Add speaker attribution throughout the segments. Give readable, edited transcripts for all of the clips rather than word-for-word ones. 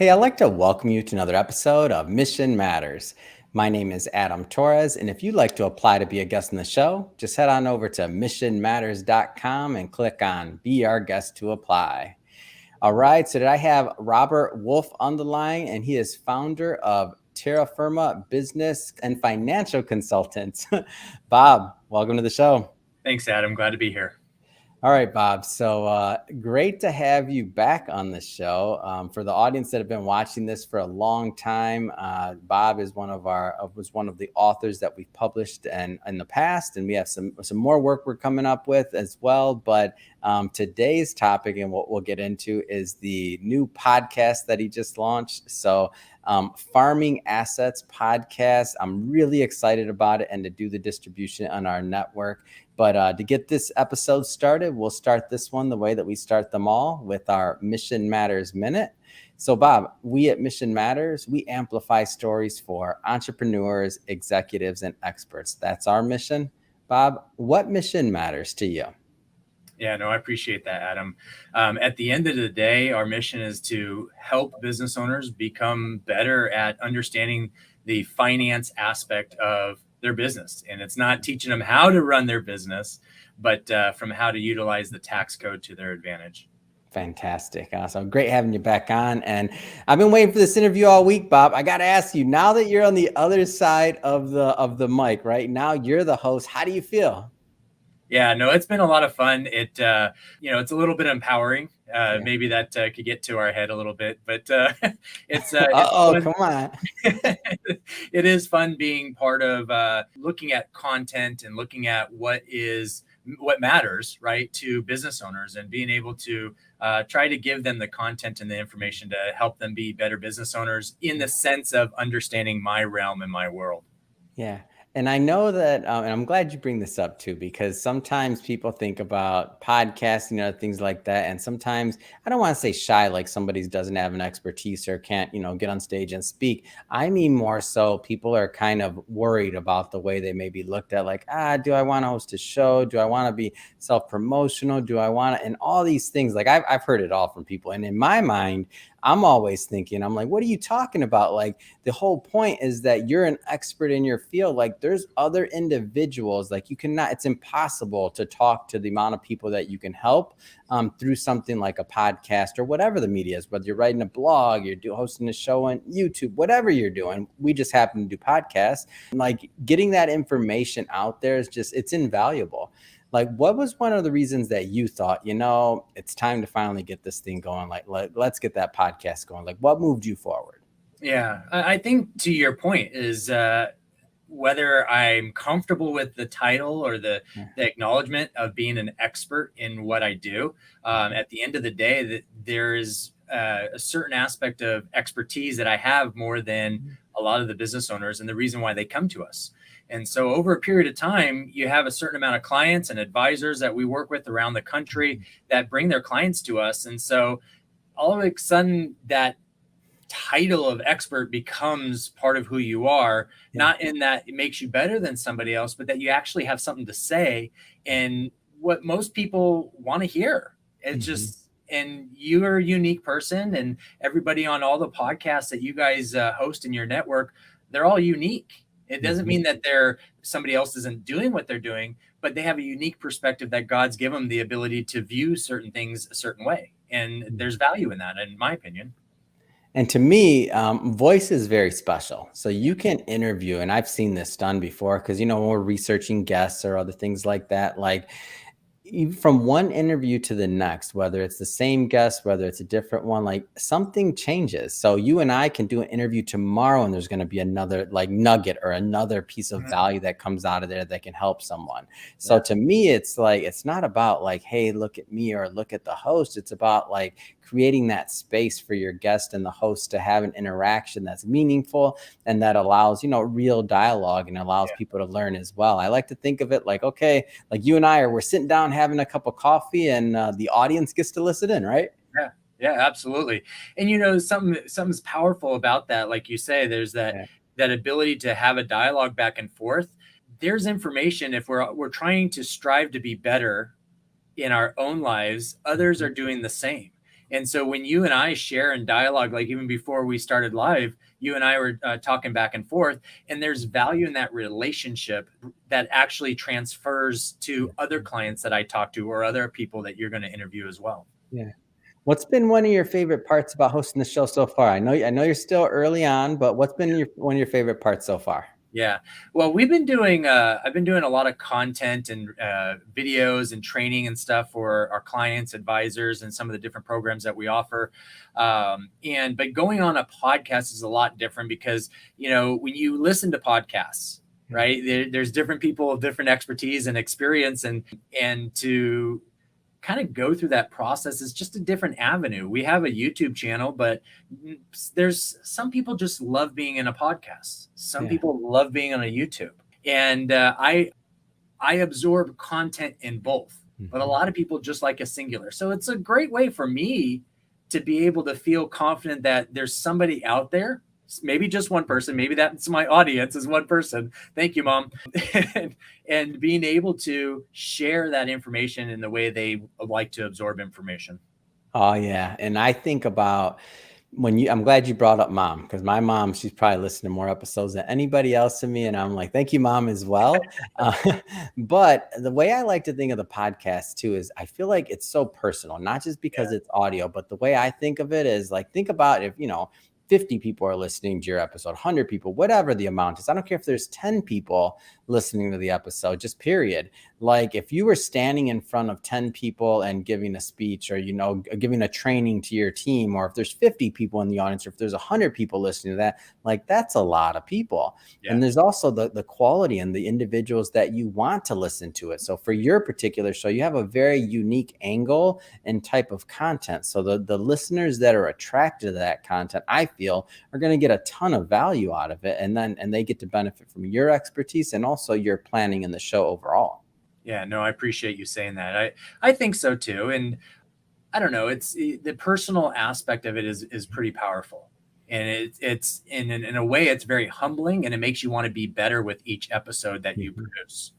Speaker 1: Hey, I'd like to welcome you to another episode of Mission Matters. My name is Adam Torres, and if you'd like to apply to be a guest on the show, just head on over to missionmatters.com and click on Be Our Guest to apply. All right, so today I have Robert Wolf on the line, and he is founder of Terra Firma Business and Financial Consultants. Bob, welcome to the show.
Speaker 2: Thanks, Adam. Glad to be here.
Speaker 1: All right, Bob. So great to have you back on the show. For the audience that have been watching this for a long time, Bob is was one of the authors that we've published in the past, and we have some more work we're coming up with as well. But today's topic and what we'll get into is the new podcast that he just launched. So Farming Assets podcast. I'm really excited about it and to do the distribution on our network. But to get this episode started, we'll start this one the way that we start them all with our Mission Matters Minute. So, Bob, we at Mission Matters, we amplify stories for entrepreneurs, executives, and experts. That's our mission. Bob, what mission matters to you?
Speaker 2: Yeah, no, I appreciate that, Adam. At the end of the day, our mission is to help business owners become better at understanding the finance aspect of their business. And it's not teaching them how to run their business, but from how to utilize the tax code to their advantage.
Speaker 1: Fantastic. Awesome. Great having you back on. And I've been waiting for this interview all week, Bob. I got to ask you, now that you're on the other side of the mic, right now, you're the host. How do you feel?
Speaker 2: Yeah, no, it's been a lot of fun. It's a little bit empowering. Maybe that could get to our head a little bit, but it's
Speaker 1: come on.
Speaker 2: It is fun being part of looking at content and looking at what matters, right, to business owners, and being able to try to give them the content and the information to help them be better business owners in the sense of understanding my realm and my world.
Speaker 1: Yeah. And I know that, and I'm glad you bring this up too, because sometimes people think about podcasting, things like that. And sometimes I don't want to say shy, like somebody doesn't have an expertise or can't, get on stage and speak. I mean, more so people are kind of worried about the way they may be looked at, like, do I want to host a show? Do I want to be self-promotional? Do I want to, and all these things, like I've heard it all from people. And in my mind, I'm always thinking, I'm like, what are you talking about? Like, the whole point is that you're an expert in your field. Like, there's other individuals, like it's impossible to talk to the amount of people that you can help through something like a podcast or whatever the media is, whether you're writing a blog, you're hosting a show on YouTube, whatever you're doing. We just happen to do podcasts. Like, getting that information out there is it's invaluable. Like, what was one of the reasons that you thought, it's time to finally get this thing going? Like, let's get that podcast going. Like, what moved you forward?
Speaker 2: Yeah, I think to your point is whether I'm comfortable with the title or the acknowledgement of being an expert in what I do. At the end of the day, that there is a certain aspect of expertise that I have more than a lot of the business owners, and the reason why they come to us. And so over a period of time, you have a certain amount of clients and advisors that we work with around the country that bring their clients to us. And so all of a sudden, that title of expert becomes part of who you are, not in that it makes you better than somebody else, but that you actually have something to say and what most people want to hear. It's just, and you're a unique person, and everybody on all the podcasts that you guys host in your network, they're all unique. It doesn't mean that somebody else isn't doing what they're doing, but they have a unique perspective that God's given them the ability to view certain things a certain way. And there's value in that, in my opinion.
Speaker 1: And to me, voice is very special. So you can interview, and I've seen this done before, because, when we're researching guests or other things like that, like, from one interview to the next, whether it's the same guest, whether it's a different one, like, something changes. So you and I can do an interview tomorrow, and there's going to be another like nugget or another piece of value that comes out of there that can help someone. So to me, it's like, it's not about like, hey, look at me or look at the host. It's about like creating that space for your guest and the host to have an interaction that's meaningful and that allows, real dialogue and allows people to learn as well. I like to think of it like, okay, like you and we're sitting down having a cup of coffee, and the audience gets to listen in, right?
Speaker 2: Yeah, absolutely. And something's powerful about that. Like you say, there's that ability to have a dialogue back and forth. There's information. If we're trying to strive to be better in our own lives, others are doing the same. And so when you and I share in dialogue, like even before we started live, you and I were talking back and forth, and there's value in that relationship that actually transfers to other clients that I talk to or other people that you're going to interview as well.
Speaker 1: Yeah. What's been one of your favorite parts about hosting the show so far? I know you're still early on, but what's been one of your favorite parts so far?
Speaker 2: Yeah. Well, we've been doing, I've been doing a lot of content and videos and training and stuff for our clients, advisors, and some of the different programs that we offer. But going on a podcast is a lot different because, when you listen to podcasts, right, there's different people of different expertise and experience, and to kind of go through that process is just a different avenue. We have a YouTube channel, but there's some people just love being in a podcast. Some people love being on a YouTube. And I absorb content in both, but a lot of people just like a singular. So it's a great way for me to be able to feel confident that there's somebody out there, maybe just one person, maybe that's my audience is one person. Thank you, Mom. and being able to share that information in the way they like to absorb information.
Speaker 1: Oh yeah. And I think about I'm glad you brought up Mom, because my mom, she's probably listened to more episodes than anybody else to me. And I'm like, thank you, Mom, as well. But the way I like to think of the podcast too, is I feel like it's so personal, not just because it's audio, but the way I think of it is like, think about if, 50 people are listening to your episode, 100 people, whatever the amount is. I don't care if there's 10 people listening to the episode, just period. Like if you were standing in front of 10 people and giving a speech or, giving a training to your team, or if there's 50 people in the audience, or if there's 100 people listening to that, like that's a lot of people. Yeah. And there's also the quality and the individuals that you want to listen to it. So for your particular show, you have a very unique angle and type of content. So the listeners that are attracted to that content, I feel, are going to get a ton of value out of it. And they get to benefit from your expertise and also your planning in the show overall.
Speaker 2: Yeah, no, I appreciate you saying that. I think so too. And I don't know, it's the personal aspect of it is pretty powerful. And it's in a way, it's very humbling, and it makes you want to be better with each episode that you produce.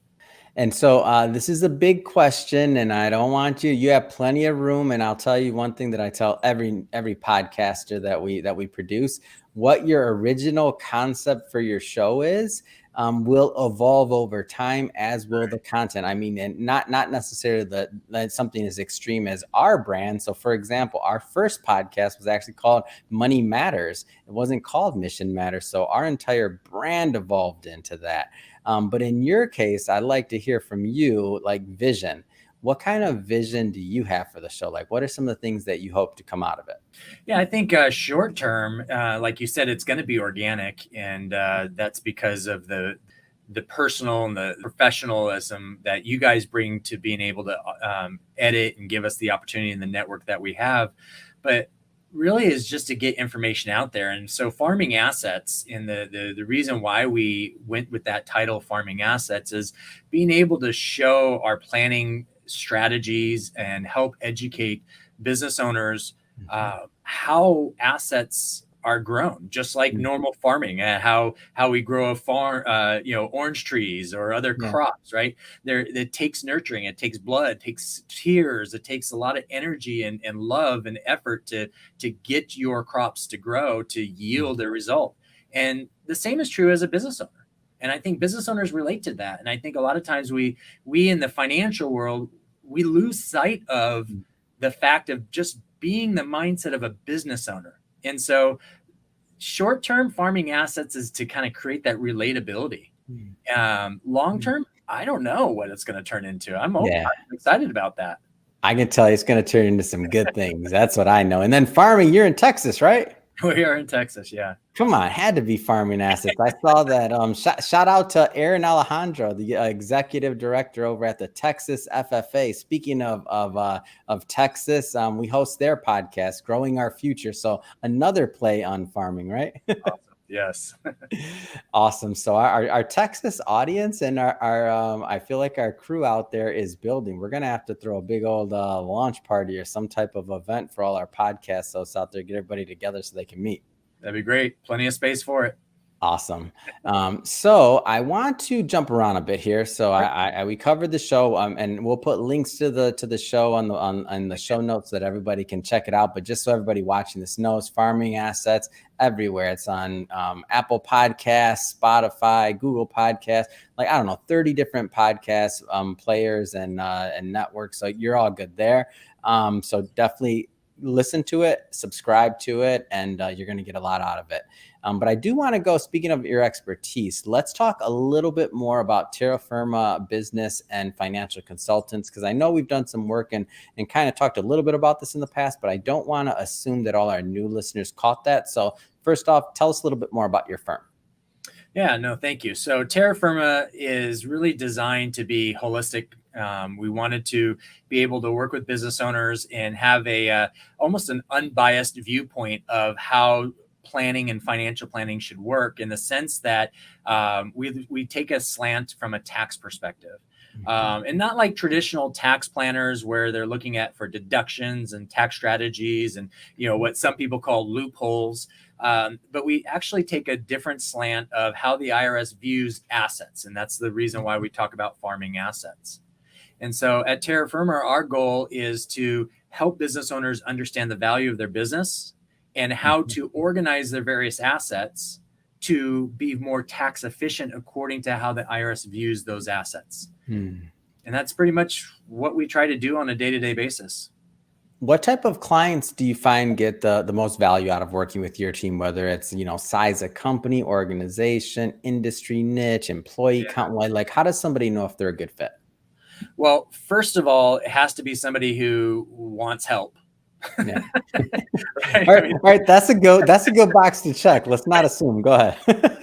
Speaker 1: And so this is a big question, and I don't want you have plenty of room. And I'll tell you one thing that I tell every podcaster that we produce: what your original concept for your show is will evolve over time, as will the content. I mean, and not necessarily that something as extreme as our brand. So for example, our first podcast was actually called Money Matters. It wasn't called Mission Matters. So our entire brand evolved into that. But in your case, I'd like to hear from you, like vision. What kind of vision do you have for the show? Like, what are some of the things that you hope to come out of it?
Speaker 2: Yeah, I think short term, like you said, it's going to be organic. And that's because of the personal and the professionalism that you guys bring to being able to edit and give us the opportunity in the network that we have. But really is just to get information out there. And so farming assets, and the reason why we went with that title, farming assets, is being able to show our planning strategies and help educate business owners how assets are grown, just like normal farming, and how we grow a farm, orange trees or other crops, right? It takes nurturing, it takes blood, it takes tears, it takes a lot of energy and love and effort to get your crops to grow, to yield a result. And the same is true as a business owner. And I think business owners relate to that. And I think a lot of times we in the financial world, we lose sight of the fact of just being the mindset of a business owner. And so short-term farming assets is to kind of create that relatability. Long-term, I don't know what it's going to turn into. I'm excited about that.
Speaker 1: I can tell you it's going to turn into some good things. That's what I know. And then farming, you're in Texas, right?
Speaker 2: We are in Texas, yeah.
Speaker 1: Come on, had to be farming assets. I saw that. Shout out to Aaron Alejandro, the executive director over at the Texas FFA. Speaking of Texas, we host their podcast, Growing Our Future. So another play on farming, right?
Speaker 2: Awesome. Yes.
Speaker 1: Awesome. So our Texas audience and our I feel like our crew out there is building. We're going to have to throw a big old launch party or some type of event for all our podcast hosts out there, get everybody together so they can meet.
Speaker 2: That'd be great. Plenty of space for it.
Speaker 1: Awesome. So I want to jump around a bit here. So
Speaker 2: Sure.
Speaker 1: we covered the show, and we'll put links to the show on the show notes so that everybody can check it out. But just so everybody watching this knows, farming assets everywhere. It's on Apple Podcasts, Spotify, Google Podcasts. Like I don't know, 30 different podcast players and networks. So you're all good there. So definitely listen to it, subscribe to it, and you're going to get a lot out of it. But I do want to go, speaking of your expertise, let's talk a little bit more about Terra Firma business and financial consultants, because I know we've done some work and kind of talked a little bit about this in the past, but I don't want to assume that all our new listeners caught that. So first off, tell us a little bit more about your firm.
Speaker 2: Yeah, no, thank you. So Terra Firma is really designed to be holistic. We wanted to be able to work with business owners and have a almost an unbiased viewpoint of how planning and financial planning should work, in the sense that we take a slant from a tax perspective. And not like traditional tax planners where they're looking at for deductions and tax strategies and what some people call loopholes. But we actually take a different slant of how the IRS views assets. And that's the reason why we talk about farming assets. And so at Terra Firma, our goal is to help business owners understand the value of their business and how to organize their various assets to be more tax efficient according to how the IRS views those assets. And that's pretty much what we try to do on a day-to-day basis.
Speaker 1: What type of clients do you find get the most value out of working with your team, whether it's, size of company, organization, industry niche, employee count? Like, how does somebody know if they're a good fit?
Speaker 2: Well, first of all, it has to be somebody who wants help.
Speaker 1: Yeah. Right? All right. That's a good box to check. Let's not assume. Go ahead.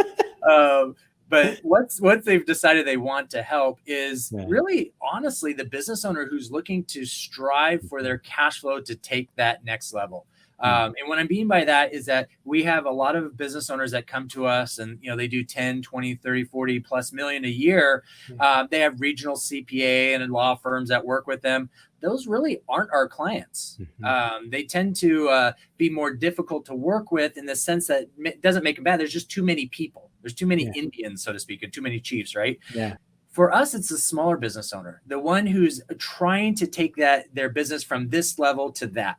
Speaker 2: But once they've decided they want to help is really, honestly, the business owner who's looking to strive for their cash flow to take that next level. And what I mean by that is that we have a lot of business owners that come to us and, they do 10, 20, 30, 40 plus million a year. They have regional CPA and law firms that work with them. Those really aren't our clients. They tend to be more difficult to work with, in the sense that it doesn't make them bad. There's just too many people. There's too many Indians, so to speak, and too many chiefs, right?
Speaker 1: Yeah.
Speaker 2: For us, it's a smaller business owner, the one who's trying to take their business from this level to that.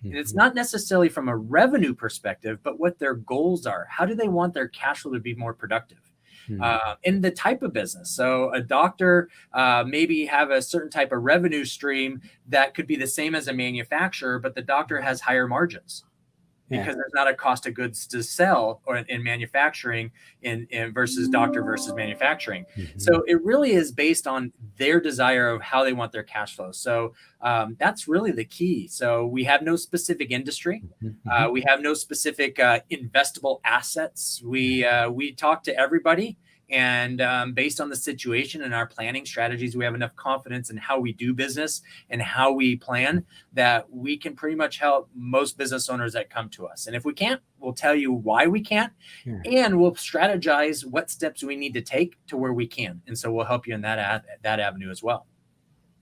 Speaker 2: And it's not necessarily from a revenue perspective, but what their goals are. How do they want their cash flow to be more productive? In the type of business. So a doctor maybe have a certain type of revenue stream that could be the same as a manufacturer, but the doctor has higher margins because there's not a cost of goods to sell or in manufacturing in versus doctor versus manufacturing. So it really is based on their desire of how they want their cash flow. So that's really the key. So we have no specific industry. We have no specific investable assets. We talk to everybody. And based on the situation and our planning strategies, we have enough confidence in how we do business and how we plan that we can pretty much help most business owners that come to us. And if we can't, we'll tell you why we can't, and we'll strategize what steps we need to take to where we can. And so we'll help you in that avenue as well.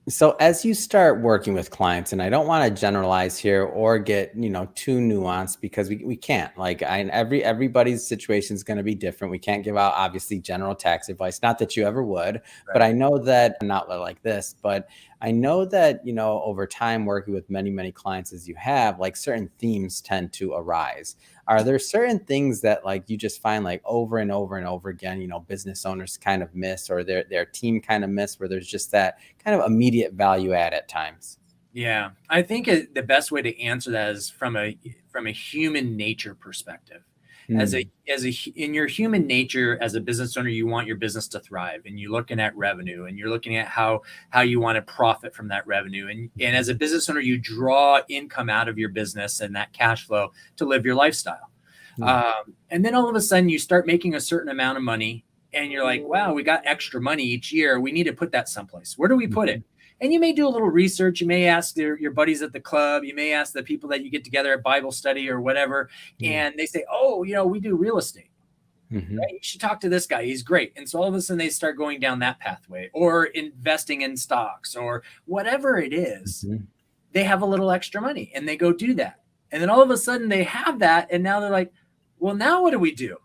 Speaker 1: So as you start working with clients, and I don't want to generalize here or get, too nuanced, because we can't. Like everybody's situation is going to be different. We can't give out obviously general tax advice. Not that you ever would, but I know that, not like this, but I know that, over time working with many, many clients as you have, like certain themes tend to arise. Are there certain things that like you just find like over and over and over again, business owners kind of miss, or their team kind of miss, where there's just that kind of immediate value add at times?
Speaker 2: Yeah, I think the best way to answer that is from a human nature perspective. In your human nature as a business owner, you want your business to thrive, and you're looking at revenue, and you're looking at how you want to profit from that revenue. And as a business owner, you draw income out of your business and that cash flow to live your lifestyle. And then all of a sudden you start making a certain amount of money, and you're like, wow, we got extra money each year. We need to put that someplace. Where do we put it? And you may do a little research. You may ask your buddies at the club. You may ask the people that you get together at Bible study or whatever. And they say, oh, we do real estate. Right? You should talk to this guy. He's great. And so all of a sudden they start going down that pathway, or investing in stocks or whatever it is. They have a little extra money and they go do that. And then all of a sudden they have that. And now they're like, well, now what do we do?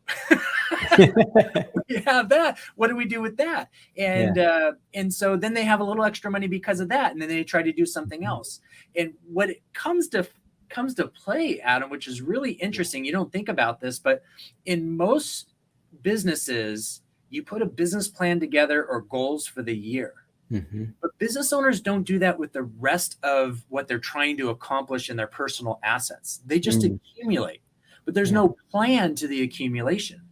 Speaker 2: We have that. What do we do with that? And so then they have a little extra money because of that, and then they try to do something else. And what it comes to play, Adam, which is really interesting. You don't think about this, but in most businesses, you put a business plan together or goals for the year. But business owners don't do that with the rest of what they're trying to accomplish in their personal assets. They just accumulate, but there's no plan to the accumulation.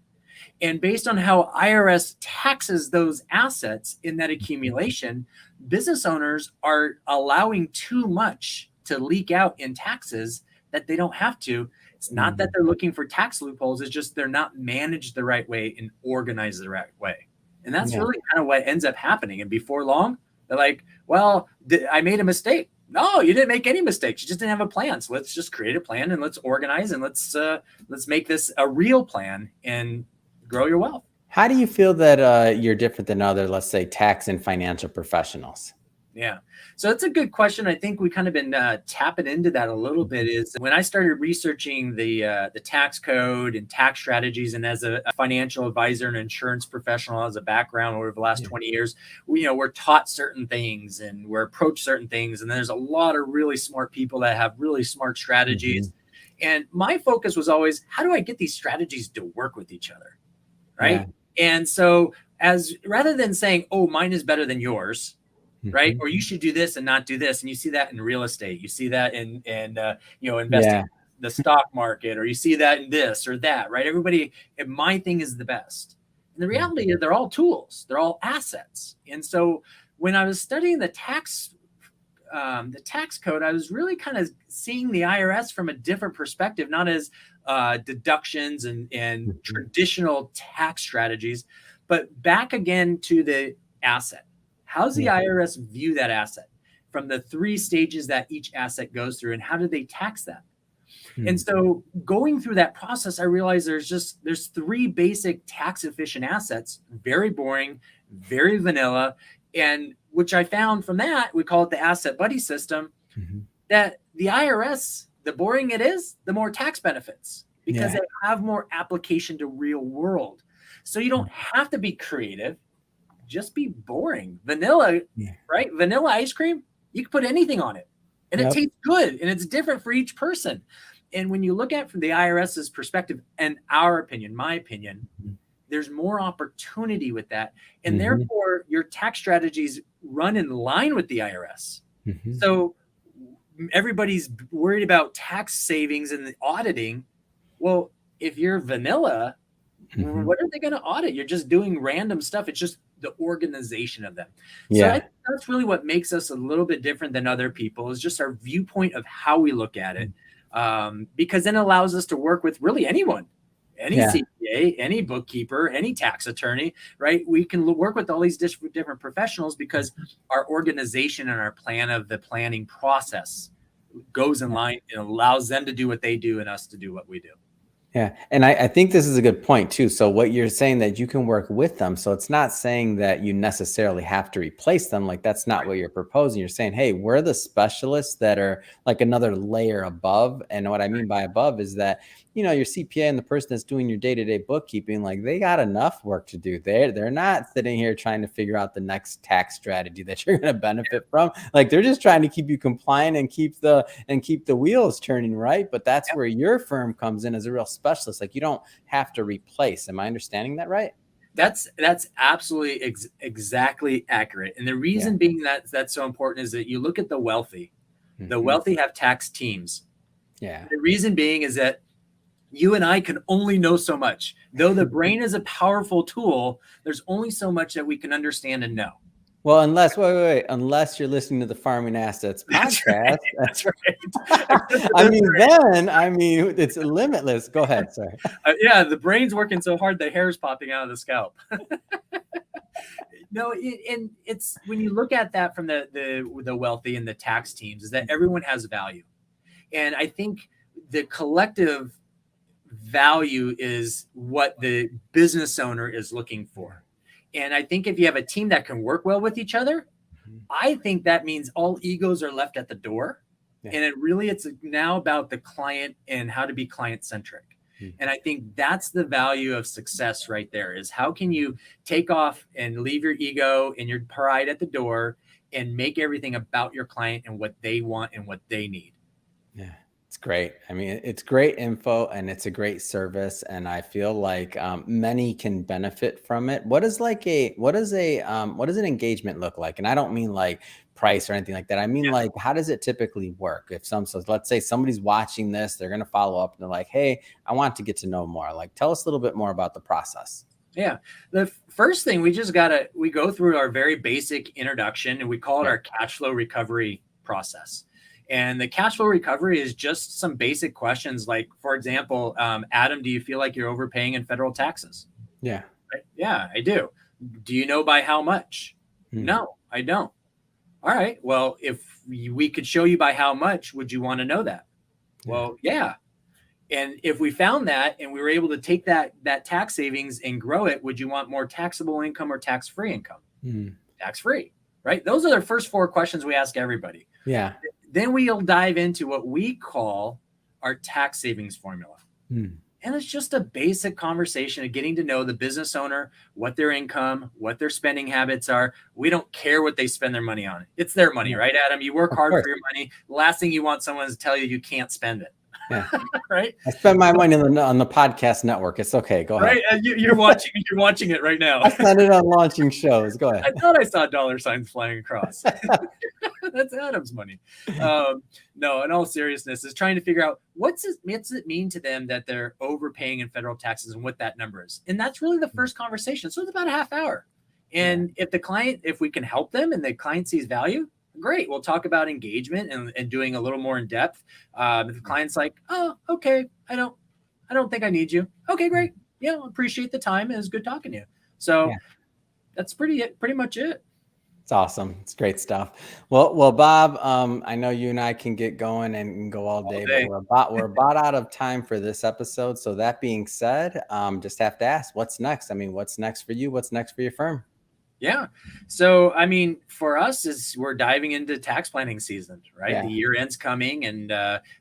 Speaker 2: And based on how IRS taxes those assets in that accumulation, business owners are allowing too much to leak out in taxes that they don't have to. It's not that they're looking for tax loopholes. It's just they're not managed the right way and organized the right way. And that's really kind of what ends up happening. And before long, they're like, well, I made a mistake. No, you didn't make any mistakes. You just didn't have a plan. So let's just create a plan and let's organize and let's make this a real plan and grow your wealth.
Speaker 1: How do you feel that you're different than other, let's say, tax and financial professionals?
Speaker 2: Yeah. So that's a good question. I think we kind of been tapping into that a little bit. Is when I started researching the tax code and tax strategies, and as a financial advisor and insurance professional as a background over the last 20 years, we're taught certain things and we're approached certain things. And there's a lot of really smart people that have really smart strategies. And my focus was always, how do I get these strategies to work with each other? Right. And so rather than saying, oh, mine is better than yours, right? Or you should do this and not do this. And you see that in real estate. You see that in investing in the stock market, or you see that in this or that, right? Everybody, my thing is the best. And the reality is they're all tools. They're all assets. And so when I was studying the tax code, I was really kind of seeing the IRS from a different perspective, not as deductions and traditional tax strategies, but back again to the asset. How's the IRS view that asset from the 3 stages that each asset goes through, and how do they tax that? And so going through that process, I realized there's 3 basic tax efficient assets, very boring, very vanilla. And which I found from that, we call it the asset buddy system, that the IRS, the boring it is, the more tax benefits, because they have more application to real world. So you don't have to be creative. Just be boring. Vanilla, right? Vanilla ice cream, you can put anything on it and it tastes good, and it's different for each person. And when you look at it from the IRS's perspective, and our opinion, my opinion, there's more opportunity with that. And therefore your tax strategies run in line with the IRS. So everybody's worried about tax savings and the auditing. Well, if you're vanilla, what are they going to audit? You're just doing random stuff. It's just the organization of them. So I think that's really what makes us a little bit different than other people, is just our viewpoint of how we look at it. Because then it allows us to work with really anyone, any CPA, any bookkeeper, any tax attorney, right? We can work with all these different professionals because our organization and our plan of the planning process goes in line and allows them to do what they do and us to do what we do.
Speaker 1: Yeah. And I think this is a good point too. So what you're saying, that you can work with them. So it's not saying that you necessarily have to replace them. Like, that's not what you're proposing. You're saying, hey, we're the specialists that are like another layer above. And what I mean by above is that, your CPA and the person that's doing your day-to-day bookkeeping, like, they got enough work to do. They're not sitting here trying to figure out the next tax strategy that you're going to benefit from. Like, they're just trying to keep you compliant and keep the wheels turning, right? But that's where your firm comes in as a real specialist. Like, you don't have to replace. Am I understanding that right?
Speaker 2: That's absolutely exactly accurate. And the reason being that's so important is that you look at the wealthy. The wealthy have tax teams. The reason being is that you and I can only know so much. Though the brain is a powerful tool, there's only so much that we can understand and know.
Speaker 1: Well, unless you're listening to the Farming Assets podcast.
Speaker 2: That's right.
Speaker 1: It's limitless. Go ahead. Sorry.
Speaker 2: The brain's working so hard, the hair's popping out of the scalp. No, and it's when you look at that from the wealthy and the tax teams, is that everyone has value. And I think the collective value is what the business owner is looking for. And I think if you have a team that can work well with each other, I think that means all egos are left at the door. And it's now about the client and how to be client centric.
Speaker 1: Mm.
Speaker 2: And I think that's the value of success right there, is how can you take off and leave your ego and your pride at the door and make everything about your client and what they want and what they need.
Speaker 1: Yeah, it's great. I mean, it's great info and it's a great service, and I feel like many can benefit from it. What is what does an engagement look like? And I don't mean like price or anything like that. I mean, like, how does it typically work? If so let's say somebody's watching this, they're going to follow up and they're like, hey, I want to get to know more. Like, tell us a little bit more about the process.
Speaker 2: Yeah. The first thing, we go through our very basic introduction, and we call it our cash flow recovery process. And the cash flow recovery is just some basic questions. Like, for example, Adam, do you feel like you're overpaying in federal taxes?
Speaker 1: Yeah.
Speaker 2: Right? Yeah, I do. Do you know by how much? No, I don't. All right. Well, if we could show you by how much, would you want to know that? Well, yeah. And if we found that and we were able to take that tax savings and grow it, would you want more taxable income or tax-free income? Tax-free, right? Those are the first 4 questions we ask everybody.
Speaker 1: Yeah.
Speaker 2: Then we'll dive into what we call our tax savings formula. And it's just a basic conversation of getting to know the business owner, what their income, what their spending habits are. We don't care what they spend their money on. It's their money, right, Adam? You work hard for your money. The last thing you want someone to tell you can't spend it.
Speaker 1: Yeah.
Speaker 2: Right.
Speaker 1: I spend my money on the podcast network. It's okay. Go ahead.
Speaker 2: Right. You're watching it right now.
Speaker 1: I spend it on launching shows. Go ahead.
Speaker 2: I thought I saw dollar signs flying across. That's Adam's money. No, in all seriousness, is trying to figure out what's it mean to them that they're overpaying in federal taxes and what that number is. And that's really the first conversation. So it's about a half hour. And if we can help them and the client sees value, great. We'll talk about engagement and doing a little more in depth. If the client's like, oh, okay, I don't think I need you. Okay, great. Yeah, appreciate the time. It was good talking to you. So that's pretty much it.
Speaker 1: It's awesome. It's great stuff. Well, Bob, I know you and I can get going and go all day. But we're about out of time for this episode. So that being said, just have to ask, what's next? I mean, what's next for you? What's next for your firm?
Speaker 2: Yeah. So, I mean, for us, we're diving into tax planning season, right?
Speaker 1: Yeah.
Speaker 2: The year end's coming, and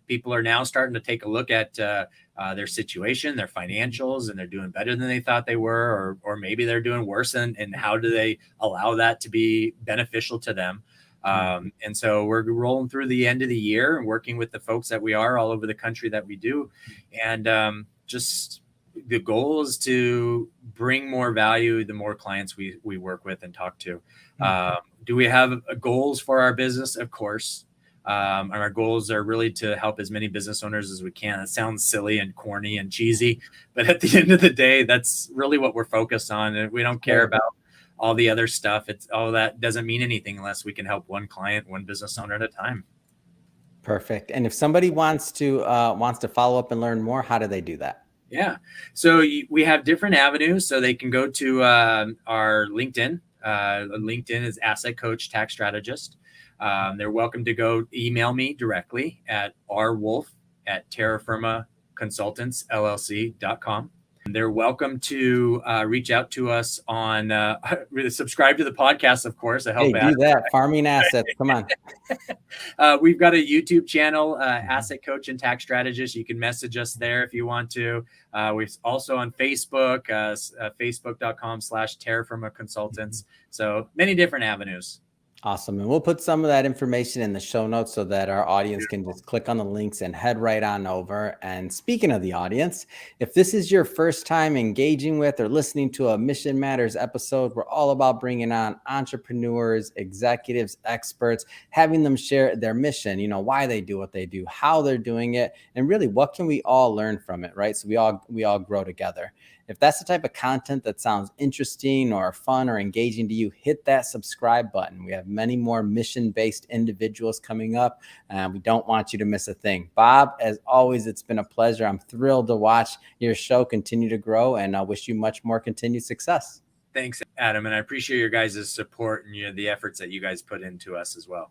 Speaker 2: people are now starting to take a look at their situation, their financials, and they're doing better than they thought they were, or maybe they're doing worse. And how do they allow that to be beneficial to them? And so we're rolling through the end of the year and working with the folks that we are all over the country that we do. And just the goal is to bring more value the more clients we work with and talk to. Do we have goals for our business? Of course. And our goals are really to help as many business owners as we can. It sounds silly and corny and cheesy, but at the end of the day, that's really what we're focused on. And we don't care about all the other stuff. It's all that doesn't mean anything unless we can help one client, one business owner at a time.
Speaker 1: Perfect. And if somebody wants to follow up and learn more, how do they do that?
Speaker 2: Yeah. So we have different avenues. So they can go to our LinkedIn. LinkedIn is Asset Coach Tax Strategist. They're welcome to go email me directly at rwolf@terrafirmaconsultantsllc.com. They're welcome to reach out to us on subscribe to the podcast, of course.
Speaker 1: Hey, do that. Farming assets. Come on.
Speaker 2: We've got a YouTube channel, Asset Coach and Tax Strategist. You can message us there if you want to. We're also on Facebook, facebook.com/TerraFirmaConsultants. So many different avenues.
Speaker 1: Awesome. And we'll put some of that information in the show notes so that our audience can just click on the links and head right on over. And speaking of the audience, if this is your first time engaging with or listening to a Mission Matters episode, we're all about bringing on entrepreneurs, executives, experts, having them share their mission, why they do what they do, how they're doing it, and really what can we all learn from it, right? So we all grow together. If that's the type of content that sounds interesting or fun or engaging to you, hit that subscribe button. We have many more mission-based individuals coming up, and we don't want you to miss a thing. Bob, as always, it's been a pleasure. I'm thrilled to watch your show continue to grow, and I wish you much more continued success.
Speaker 2: Thanks, Adam, and I appreciate your guys' support and the efforts that you guys put into us as well.